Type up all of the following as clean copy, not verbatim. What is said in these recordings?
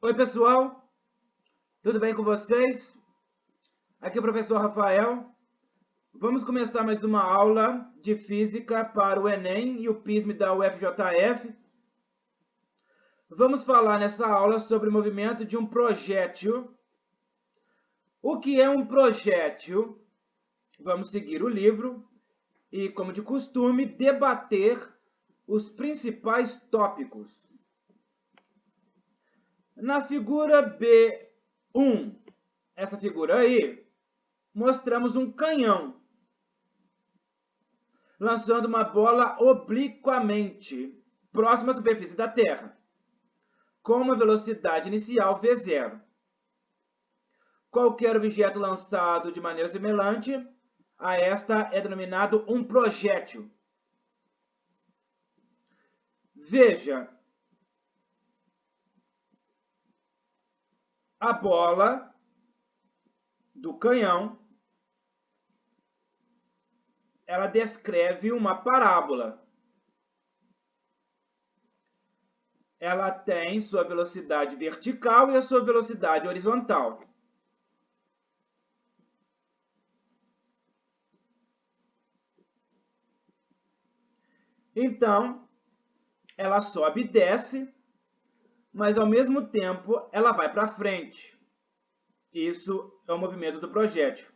Oi, pessoal, tudo bem com vocês? Aqui é o professor Rafael. Vamos começar mais uma aula de física para o Enem e o PISM da UFJF. Vamos falar nessa aula sobre o movimento de um projétil. O que é um projétil? Vamos seguir o livro e, como de costume, debater os principais tópicos. Na figura B1, essa figura aí, mostramos um canhão lançando uma bola obliquamente próxima à superfície da Terra, com uma velocidade inicial v0. Qualquer objeto lançado de maneira semelhante a esta é denominado um projétil. Veja, a bola do canhão, ela descreve uma parábola. Ela tem sua velocidade vertical e a sua velocidade horizontal. Então, ela sobe e desce, mas ao mesmo tempo ela vai para frente. Isso é o movimento do projétil.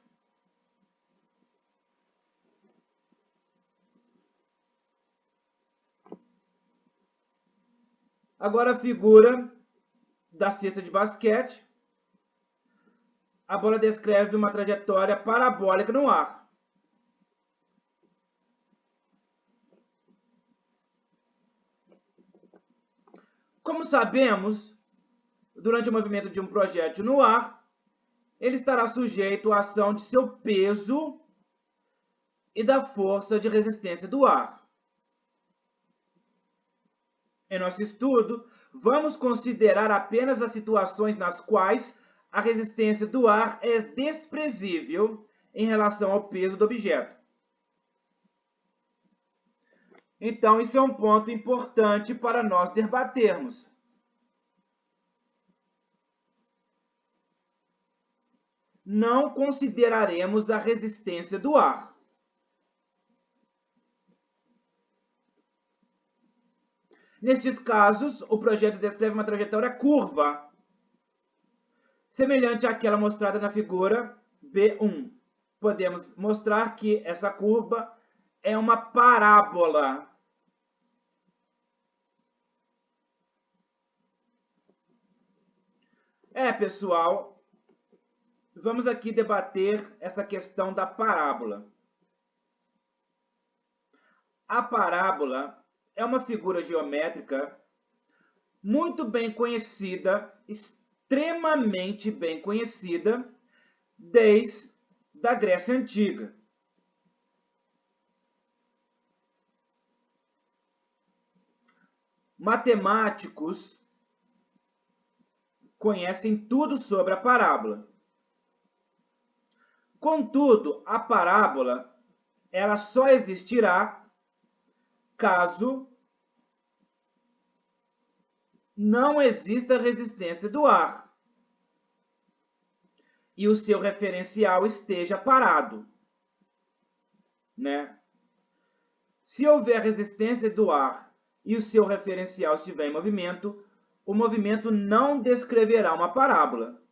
Agora a figura da cesta de basquete. A bola descreve uma trajetória parabólica no ar. Como sabemos, durante o movimento de um projétil no ar, ele estará sujeito à ação de seu peso e da força de resistência do ar. Em nosso estudo, vamos considerar apenas as situações nas quais a resistência do ar é desprezível em relação ao peso do objeto. Então, isso é um ponto importante para nós debatermos. Não consideraremos a resistência do ar. Nestes casos, o projeto descreve uma trajetória curva, semelhante àquela mostrada na figura B1. Podemos mostrar que essa curva é uma parábola. Pessoal, vamos aqui debater essa questão da parábola. A parábola é uma figura geométrica muito bem conhecida, extremamente bem conhecida, desde a Grécia Antiga. Matemáticos conhecem tudo sobre a parábola. Contudo, a parábola ela só existirá caso não exista resistência do ar e o seu referencial esteja parado, né? Se houver resistência do ar e o seu referencial estiver em movimento, o movimento não descreverá uma parábola.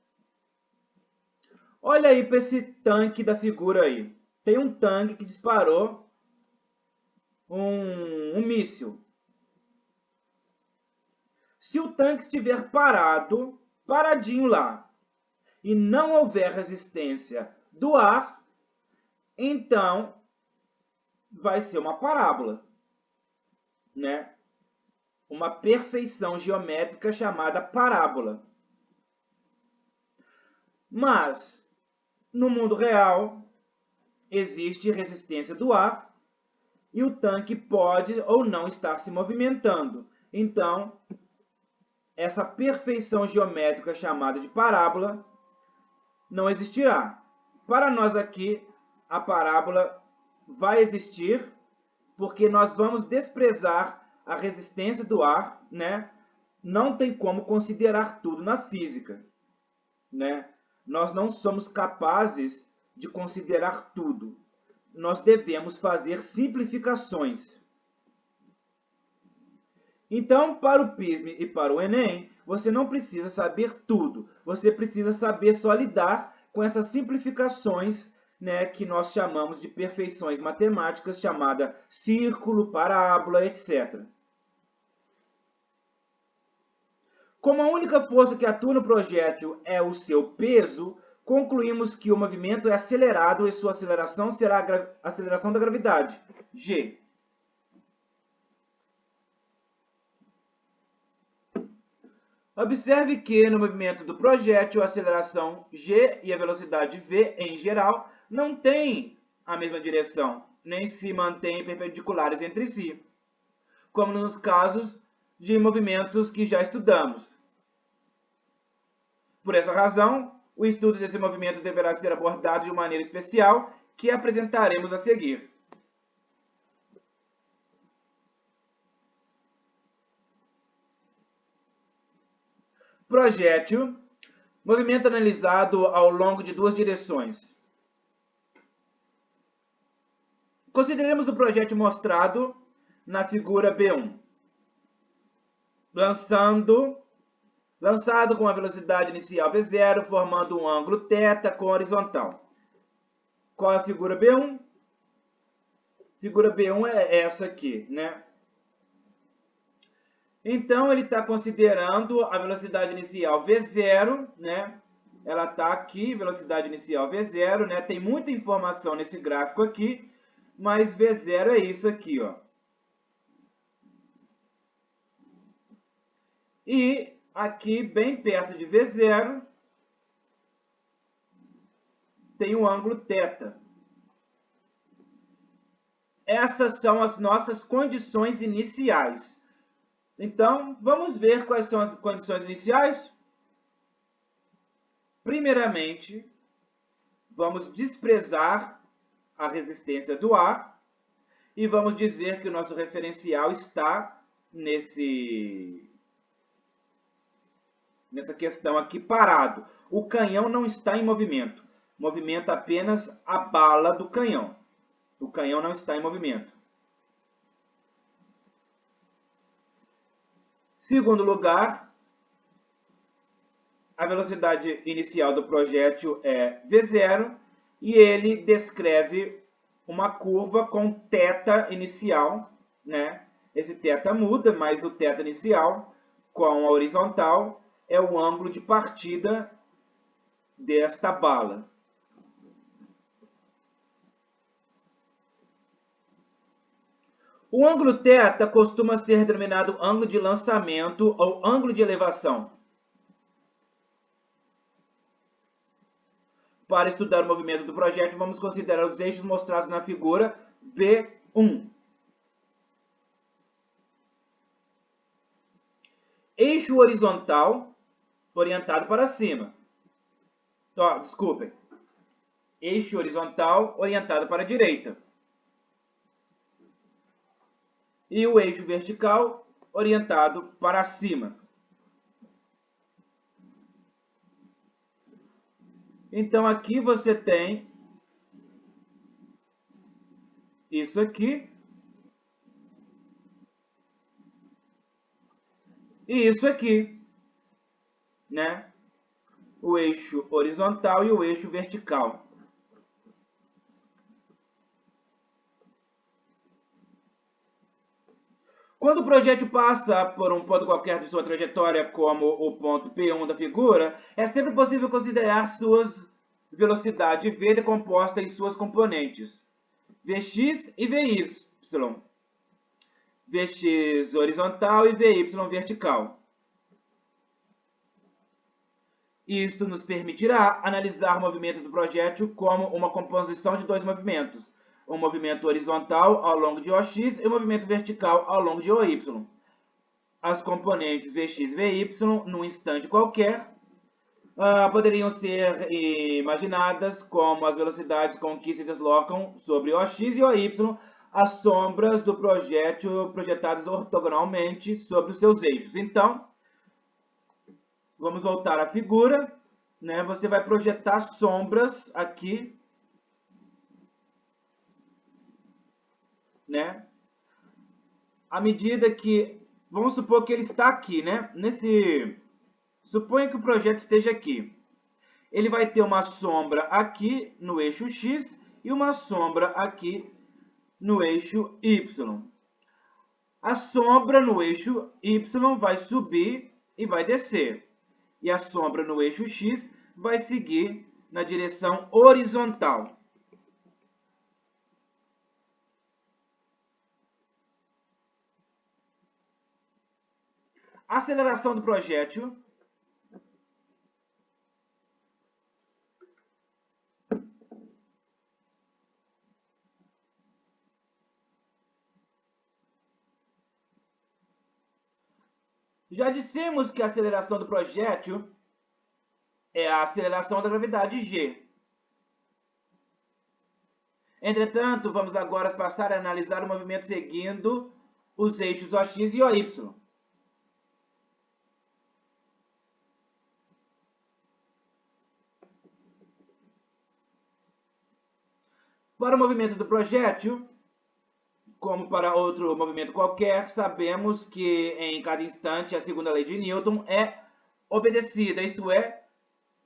Olha aí para esse tanque da figura aí. Tem um tanque que disparou um míssil. Se o tanque estiver paradinho lá, e não houver resistência do ar, então vai ser uma parábola, né? Uma perfeição geométrica chamada parábola. Mas, no mundo real, existe resistência do ar e o tanque pode ou não estar se movimentando. Então, essa perfeição geométrica chamada de parábola não existirá. Para nós aqui, a parábola vai existir porque nós vamos desprezar a resistência do ar, né? não tem como considerar tudo na física, né? Nós não somos capazes de considerar tudo. Nós devemos fazer simplificações. Então, para o PISME e para o Enem, você não precisa saber tudo. Você precisa saber só lidar com essas simplificações, né, que nós chamamos de perfeições matemáticas, chamada círculo, parábola, etc. Como a única força que atua no projétil é o seu peso, concluímos que o movimento é acelerado e sua aceleração será a aceleração da gravidade, g. Observe que no movimento do projétil, a aceleração g e a velocidade v, em geral, não têm a mesma direção, nem se mantêm perpendiculares entre si, como nos casos de movimentos que já estudamos. Por essa razão, o estudo desse movimento deverá ser abordado de maneira especial, que apresentaremos a seguir. Projétil, movimento analisado ao longo de duas direções. Consideremos o projétil mostrado na figura B1. Lançado com a velocidade inicial V0, formando um ângulo θ com horizontal. Qual é a figura B1? Figura B1 é essa aqui, né? Então, ele está considerando a velocidade inicial V0, né? Ela está aqui, velocidade inicial V0, né? Tem muita informação nesse gráfico aqui, mas V0 é isso aqui, ó. E aqui, bem perto de V0, tem o ângulo θ. Essas são as nossas condições iniciais. Então, vamos ver quais são as condições iniciais? Primeiramente, vamos desprezar a resistência do ar e vamos dizer que o nosso referencial está nessa questão aqui parado. O canhão não está em movimento. Movimenta apenas a bala do canhão. O canhão não está em movimento. Segundo lugar, a velocidade inicial do projétil é V0 e ele descreve uma curva com θ inicial, né? Esse θ muda, mas o θ inicial com a horizontal é o ângulo de partida desta bala. O ângulo θ costuma ser denominado ângulo de lançamento ou ângulo de elevação. Para estudar o movimento do projétil, vamos considerar os eixos mostrados na figura B1. Eixo horizontal orientado para cima. Desculpem. Eixo horizontal orientado para a direita. E o eixo vertical orientado para cima. Então, aqui você tem isso aqui e isso aqui, né? O eixo horizontal e o eixo vertical. Quando o projétil passa por um ponto qualquer de sua trajetória, como o ponto P1 da figura, é sempre possível considerar suas velocidade v decomposta em suas componentes, Vx e Vy, Vx horizontal e Vy vertical. Isto nos permitirá analisar o movimento do projétil como uma composição de dois movimentos, um movimento horizontal ao longo de OX e um movimento vertical ao longo de OY. As componentes Vx e Vy, num instante qualquer, poderiam ser imaginadas como as velocidades com que se deslocam sobre OX e OY, as sombras do projétil projetadas ortogonalmente sobre os seus eixos. Então, Vamos voltar à figura, né? Você vai projetar sombras aqui, né? À medida que, vamos supor que ele está aqui, né? Suponha que o projeto esteja aqui. Ele vai ter uma sombra aqui no eixo X e uma sombra aqui no eixo Y. A sombra no eixo Y vai subir e vai descer. E a sombra no eixo X vai seguir na direção horizontal. A aceleração do projétil já dissemos que a aceleração do projétil é a aceleração da gravidade G. Entretanto, vamos agora passar a analisar o movimento seguindo os eixos OX e OY. Para o movimento do projétil, como para outro movimento qualquer, sabemos que em cada instante a segunda lei de Newton é obedecida, isto é,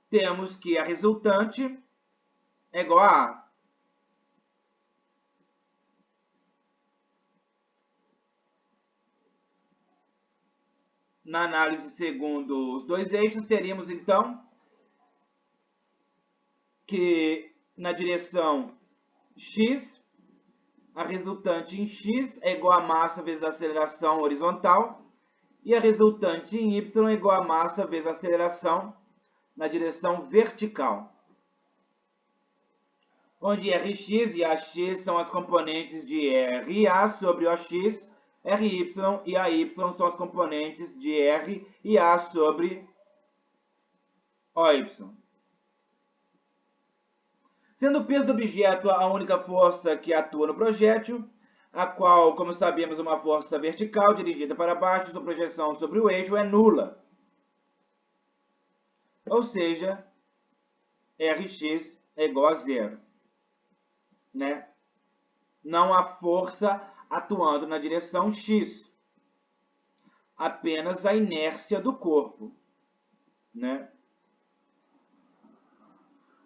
temos que a resultante é igual a A. Na análise segundo os dois eixos, teríamos então que na direção x, a resultante em x é igual a massa vezes a aceleração horizontal, e a resultante em y é igual a massa vezes a aceleração na direção vertical. Onde Rx e Ax são as componentes de RA sobre OX, RY e AY são as componentes de R e A sobre OY. Sendo o peso do objeto a única força que atua no projétil, a qual, como sabemos, é uma força vertical dirigida para baixo, sua projeção sobre o eixo é nula. Ou seja, Rx é igual a zero. Né? Não há força atuando na direção x, apenas a inércia do corpo. Né?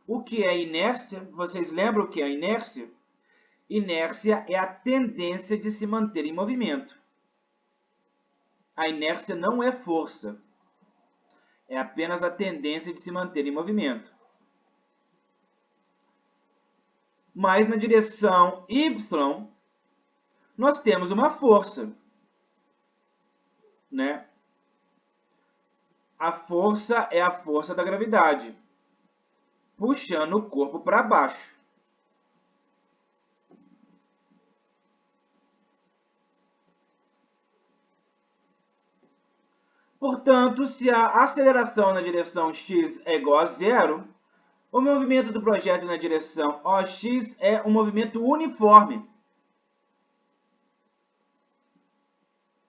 O que é inércia? Vocês lembram o que é inércia? Inércia é a tendência de se manter em movimento. A inércia não é força, é apenas a tendência de se manter em movimento. Mas na direção y, nós temos uma força. Né? A força é a força da gravidade, puxando o corpo para baixo. Portanto, se a aceleração na direção x é igual a zero, o movimento do projétil na direção OX é um movimento uniforme.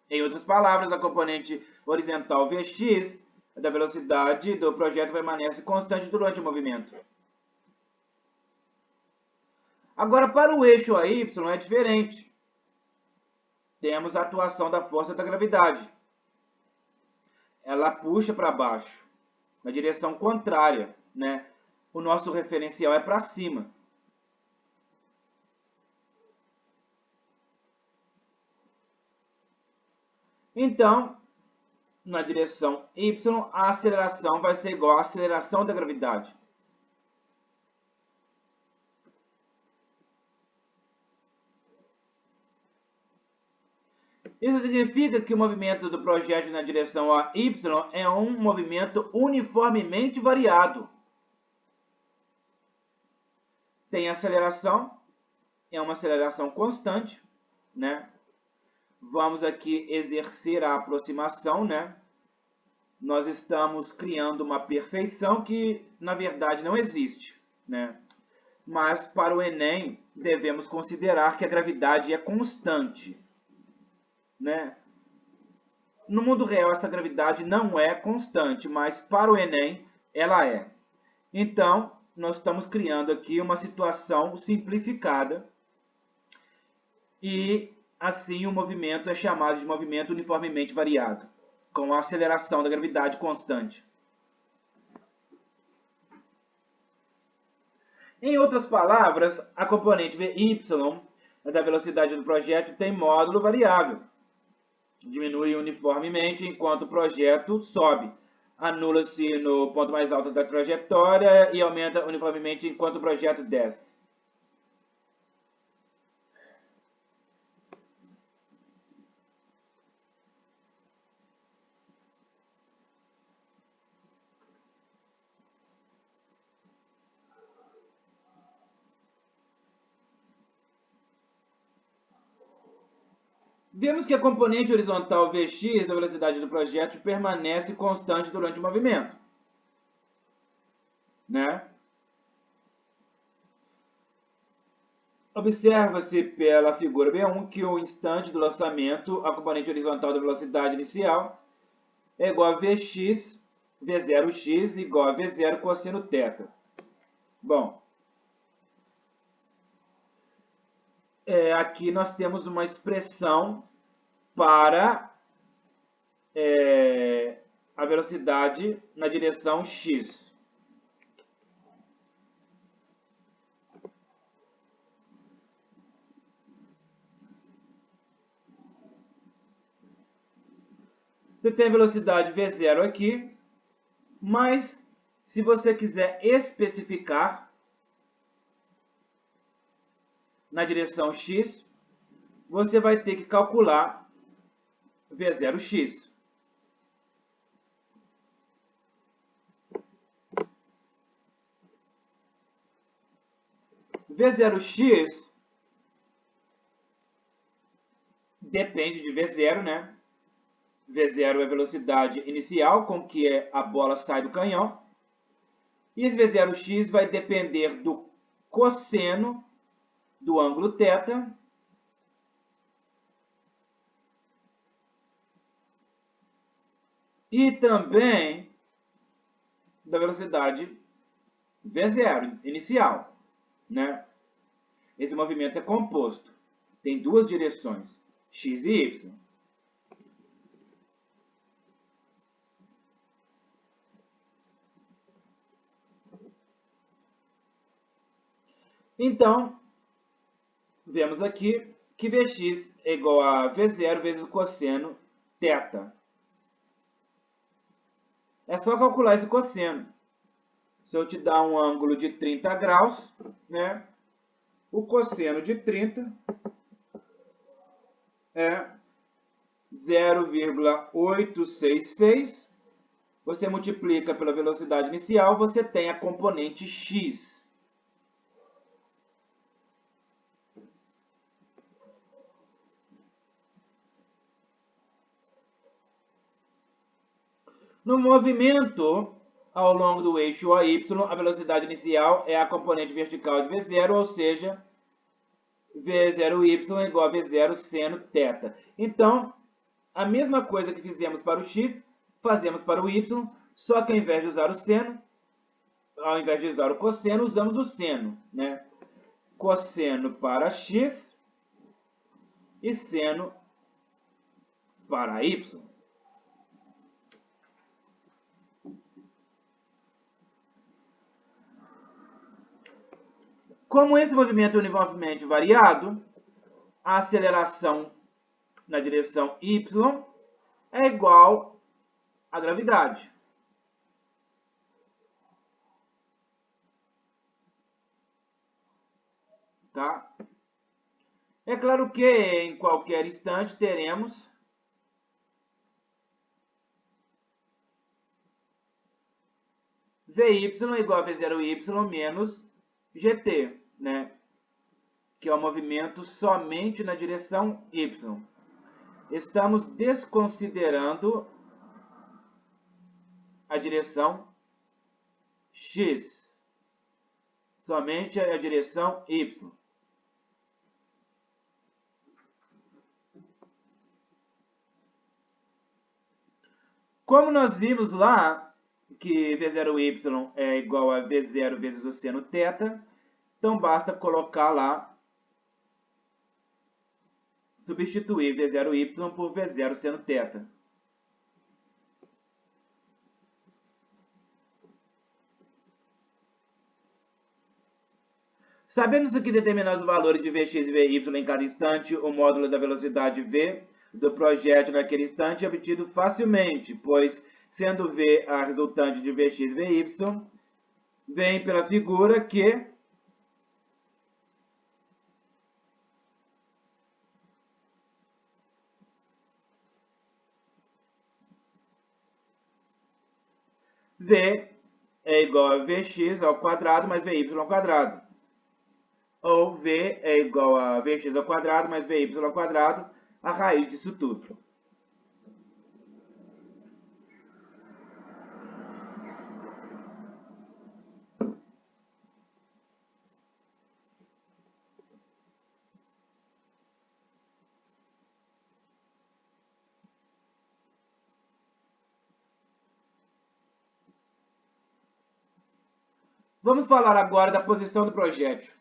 Em outras palavras, a componente horizontal Vx da velocidade do projétil permanece constante durante o movimento. Agora, para o eixo AY é diferente. Temos a atuação da força da gravidade. Ela puxa para baixo, na direção contrária, né? O nosso referencial é para cima. Então, na direção y, a aceleração vai ser igual à aceleração da gravidade. Isso significa que o movimento do projétil na direção y é um movimento uniformemente variado. Tem aceleração, é uma aceleração constante, né? Vamos aqui exercer a aproximação, né? Nós estamos criando uma perfeição que, na verdade, não existe, né? Mas, para o Enem, devemos considerar que a gravidade é constante, né? No mundo real, essa gravidade não é constante, mas para o Enem, ela é. Então, nós estamos criando aqui uma situação simplificada e, assim, o movimento é chamado de movimento uniformemente variado, com a aceleração da gravidade constante. Em outras palavras, a componente Vy da velocidade do projétil tem módulo variável. Diminui uniformemente enquanto o projeto sobe. Anula-se no ponto mais alto da trajetória e aumenta uniformemente enquanto o projeto desce. Vemos que a componente horizontal Vx da velocidade do projétil permanece constante durante o movimento, né? Observa-se pela figura B1 que o instante do lançamento, a componente horizontal da velocidade inicial, é igual a Vx, V0x igual a V0 cosseno θ. Bom, aqui nós temos uma expressão para a velocidade na direção x. Você tem a velocidade V0 aqui, mas se você quiser especificar na direção x, você vai ter que calcular V0x. V0x depende de V0, né? V0 é a velocidade inicial com que a bola sai do canhão. E esse V0x vai depender do cosseno do ângulo θ e também da velocidade V0 inicial, né? Esse movimento é composto. Tem duas direções, x e y. Então, vemos aqui que Vx é igual a V0 vezes o cosseno θ. É só calcular esse cosseno. Se eu te dar um ângulo de 30 graus, né, o cosseno de 30 é 0,866. Você multiplica pela velocidade inicial, você tem a componente x. No movimento ao longo do eixo OY, a velocidade inicial é a componente vertical de V0, ou seja, V0y é igual a V0 seno θ. Então, a mesma coisa que fizemos para o x, fazemos para o y, só que ao invés de usar o seno, ao invés de usar o cosseno, usamos o seno, né? Cosseno para x e seno para y. Como esse movimento é uniformemente variado, a aceleração na direção y é igual à gravidade. Tá? É claro que em qualquer instante teremos Vy igual a V0y menos gt, né? Que é o movimento somente na direção y. Estamos desconsiderando a direção x, somente a direção y. Como nós vimos lá que V0y é igual a V0 vezes o seno θ, então basta colocar lá, substituir V0y por V0 seno θ. Sabendo que determinados valores de Vx e Vy em cada instante, o módulo da velocidade v do projétil naquele instante é obtido facilmente, pois, sendo v a resultante de Vx e Vy, vem pela figura que v é igual a Vx ao quadrado mais Vy ao quadrado. Ou v é igual a Vx ao quadrado mais Vy ao quadrado, a raiz disso tudo. Vamos falar agora da posição do projétil.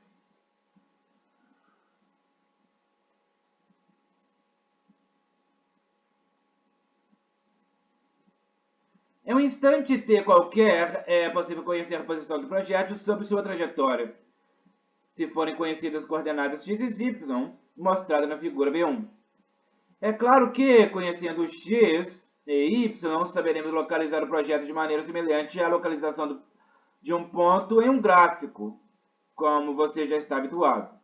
Em um instante t qualquer, é possível conhecer a posição do projétil sobre sua trajetória, se forem conhecidas as coordenadas x e y, mostradas na figura B1. É claro que, conhecendo x e y, saberemos localizar o projétil de maneira semelhante à localização de um ponto em um gráfico, como você já está habituado.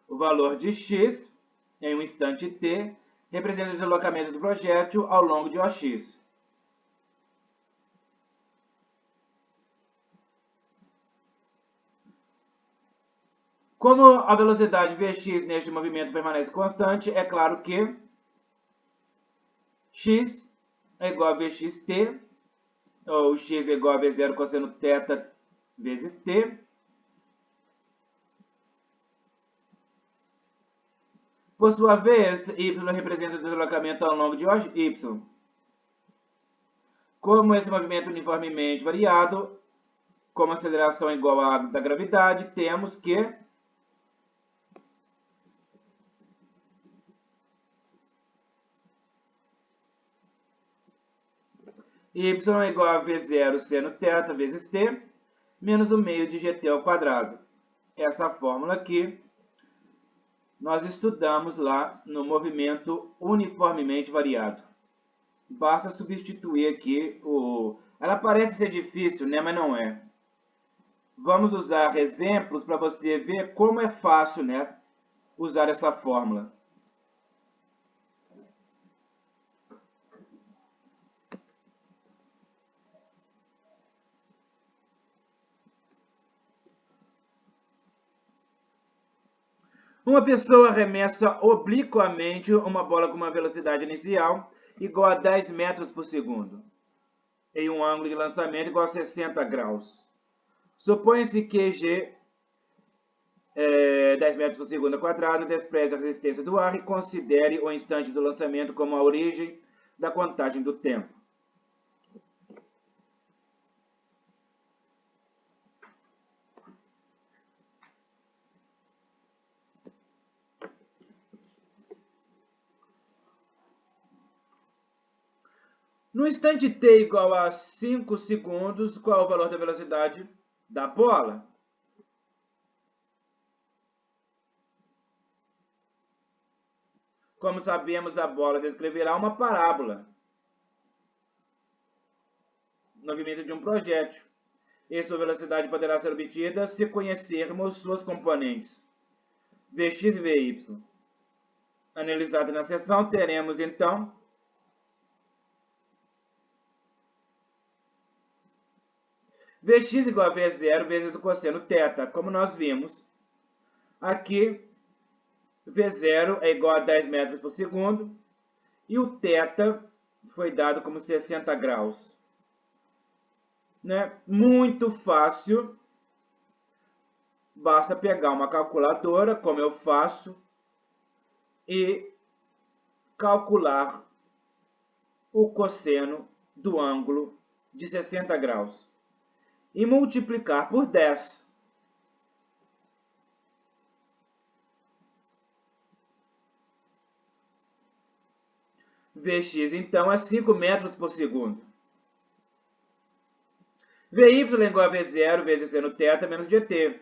O valor de x, em um instante t, representa o deslocamento do projétil ao longo de OX. Como a velocidade Vx neste movimento permanece constante, é claro que x é igual a Vxt, ou x é igual a V0 cosseno θ vezes t. Por sua vez, y representa o deslocamento ao longo de y. Como esse movimento é uniformemente variado, como a aceleração é igual à da gravidade, temos que y é igual a V0 seno θ vezes t, menos o meio de gt ao quadrado. Essa fórmula aqui nós estudamos lá no movimento uniformemente variado. Basta substituir aqui o... Ela parece ser difícil, né? Mas não é. Vamos usar exemplos para você ver como é fácil, né, usar essa fórmula. Uma pessoa arremessa obliquamente uma bola com uma velocidade inicial igual a 10 metros por segundo, em um ângulo de lançamento igual a 60 graus. Supõe-se que G, 10 metros por segundo ao quadrado, despreze a resistência do ar e considere o instante do lançamento como a origem da contagem do tempo. No instante t igual a 5 segundos, qual é o valor da velocidade da bola? Como sabemos, a bola descreverá uma parábola, movimento de um projétil, e sua velocidade poderá ser obtida se conhecermos suas componentes, Vx e Vy. Analisado na seção, teremos então Vx igual a V0 vezes o cosseno θ. Como nós vimos, aqui V0 é igual a 10 metros por segundo e o θ foi dado como 60 graus. Né? Muito fácil basta pegar uma calculadora, como eu faço, e calcular o cosseno do ângulo de 60 graus e multiplicar por 10. Vx, então, é 5 metros por segundo. Vy é igual a V0 vezes seno θ menos dt.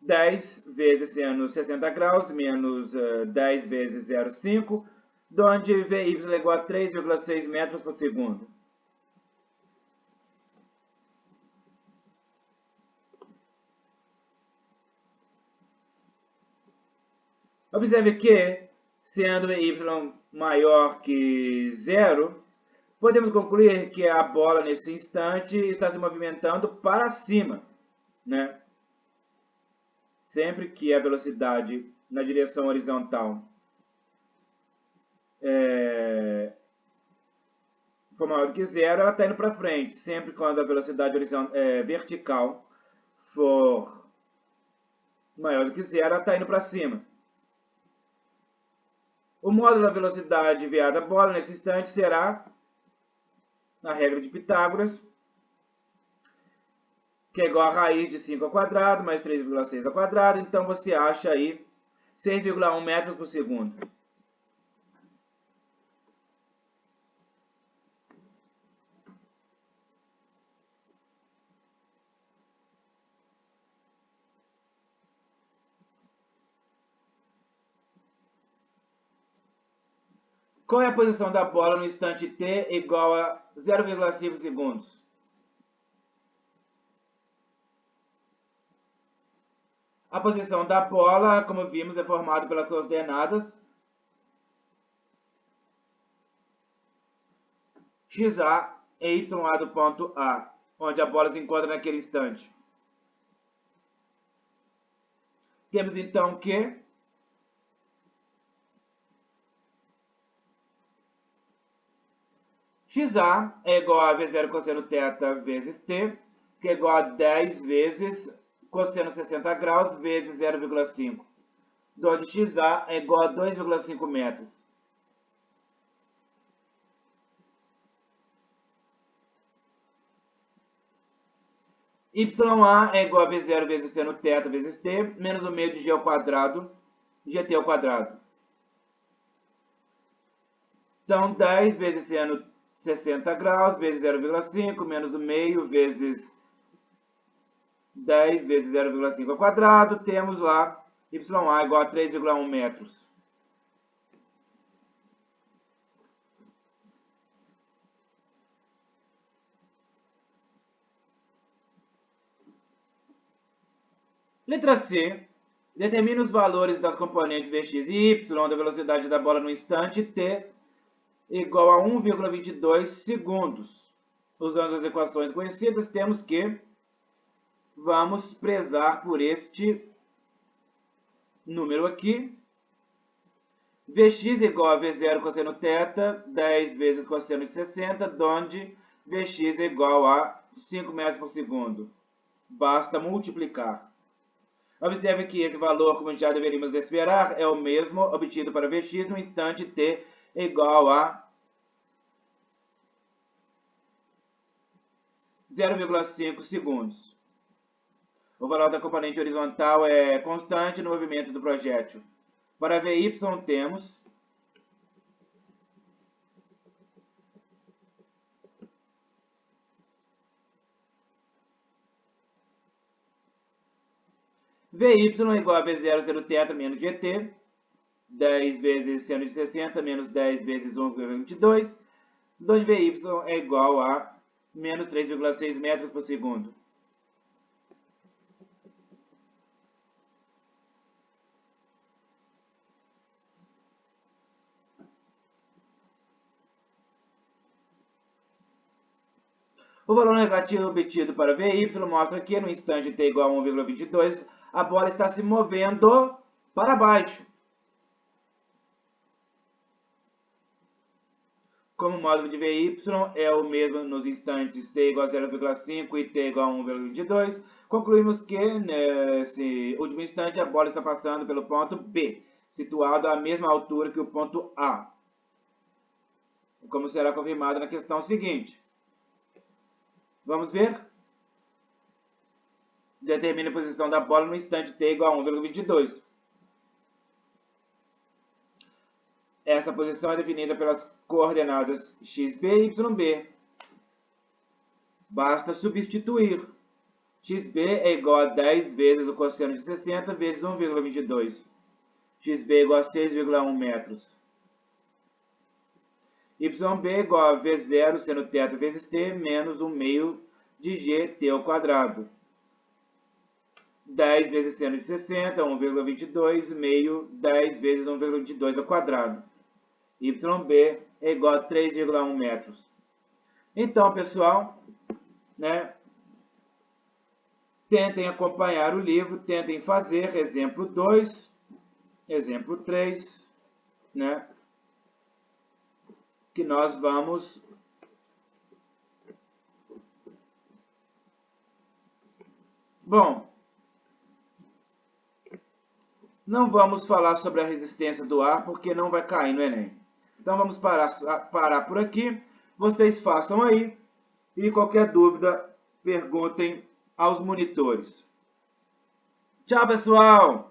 10 vezes seno 60 graus menos 10 vezes 0,5, onde Vy é igual a 3,6 metros por segundo. Observe que, sendo y maior que zero, podemos concluir que a bola, nesse instante, está se movimentando para cima, né? Sempre que a velocidade na direção horizontal for maior que zero, ela está indo para frente. Sempre quando a velocidade vertical for maior do que zero, ela está indo para cima. O módulo da velocidade enviada à bola nesse instante será a regra de Pitágoras, que é igual a raiz de 5 ao quadrado mais 3,6 ao quadrado. Então você acha aí 6,1 metros por segundo. Qual é a posição da bola no instante t igual a 0,5 segundos? A posição da bola, como vimos, é formada pelas coordenadas xa e ya do ponto A, onde a bola se encontra naquele instante. Temos então que xa é igual a V0 cosseno θ vezes t, que é igual a 10 vezes cosseno 60 graus vezes 0,5, onde xa é igual a 2,5 metros. YA é igual a V0 vezes seno θ vezes t, menos o meio de g ao quadrado, gt ao quadrado. Então, 10 vezes seno 60 graus vezes 0,5 menos o meio vezes 10 vezes 0,5 ao quadrado, temos lá YA igual a 3,1 metros. Letra C. Determine os valores das componentes Vx e Y da velocidade da bola no instante t igual a 1,22 segundos. Usando as equações conhecidas, temos que vamos prezar por este número aqui. Vx igual a V0 cosseno θ, 10 vezes cosseno de 60, onde Vx é igual a 5 metros por segundo. Basta multiplicar. Observe que esse valor, como já deveríamos esperar, é o mesmo obtido para Vx no instante t igual a 0,5 segundos. O valor da componente horizontal é constante no movimento do projétil. Para Vy temos Vy é igual a V0 seno θ menos gt, 10 vezes seno de 60 menos 10 vezes 1,22, onde Vy é igual a menos 3,6 metros por segundo. O valor negativo obtido para Vy mostra que no instante t igual a 1,22, a bola está se movendo para baixo. como o módulo de Vy é o mesmo nos instantes t igual a 0,5 e t igual a 1,22, concluímos que nesse último instante a bola está passando pelo ponto B, situado à mesma altura que o ponto A, como será confirmado na questão seguinte. Vamos ver? Determine a posição da bola no instante t igual a 1,22. Essa posição é definida pelas coordenadas xb e yb. Basta substituir. xb é igual a 10 vezes o cosseno de 60 vezes 1,22. xb é igual a 6,1 metros. yb é igual a v0 seno θ vezes t menos 1 meio de gt ao quadrado. 10 vezes seno de 60, 1,22, meio, 10 vezes 1,22 ao quadrado. YB é igual a 3,1 metros. Então, pessoal, tentem acompanhar o livro, tentem fazer exemplo 2, exemplo 3, que nós vamos não vamos falar sobre a resistência do ar, porque não vai cair no Enem. Então, vamos parar por aqui. Vocês façam aí. E qualquer dúvida, perguntem aos monitores. Tchau, pessoal!